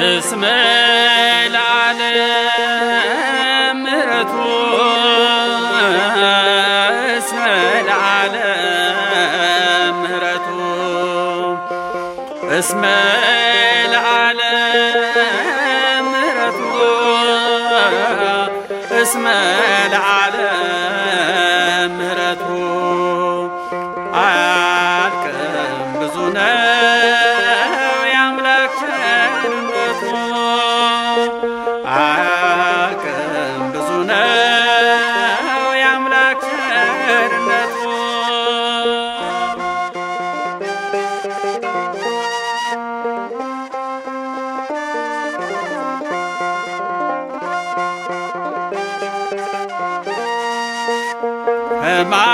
እስመ ለዓለም ምሕረቱ እስመ ለዓለም ምሕረቱ እስመ ለዓለም ምሕረቱ እስመ ለዓለም ምሕረቱ አያልቅም ብዙ ነው የአምላክ ቸርነቱ አያልቅም ብዙ ነው የአምላክ ቸርነቱ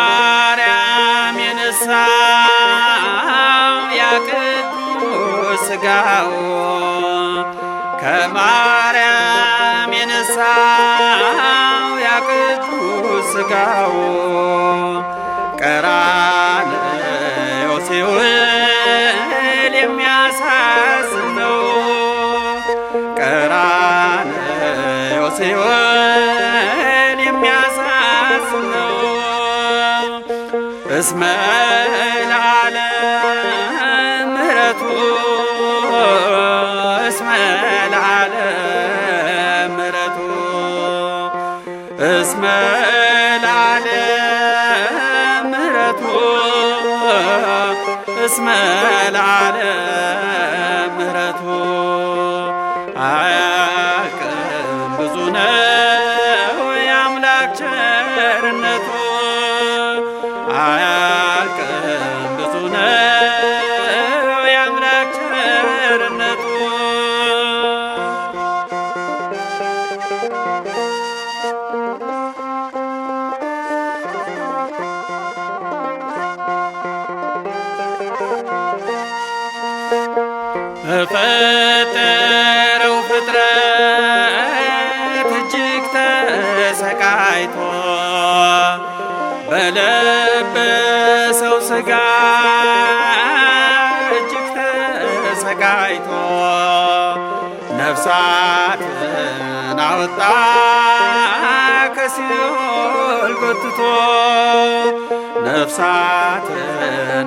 ከማርያም የነሳው ያ ቅዱስ ሥጋው ከማርያም የነሳው ያ ቅዱስ ሥጋው ቀራንዮ ሲውል የሚያሳዝነው ቀራንዮ ሲውል የሚያሳዝነው እስመ ለዓለም ምሕረቱ እስመ ለዓለም ምሕረቱ እስመ ለዓለም ምሕረቱ እስመ ለዓለም ምሕረቱ አያልቅም ብዙ ነው የአምላክ ቸርነቱ አያልቅም ብዙ ነው የአምላክ ቸርነቱ በፈጠረው ፍጥረት እጅግ ተሰቃይቶ በለበሰው ሥጋ እጅግ ተሰቃይቶ ነፍሳትን አወጣ ከሲኦል ጎትቶ ነፍሳትን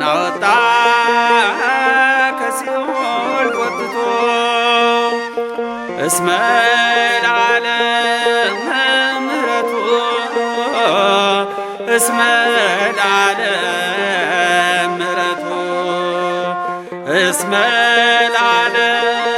አወጣ ከሲኦል ጎትቶ እስመ ለዓለም ምሕረቱ እስመ ለዓለም ምሕረቱ እስመ ለዓለም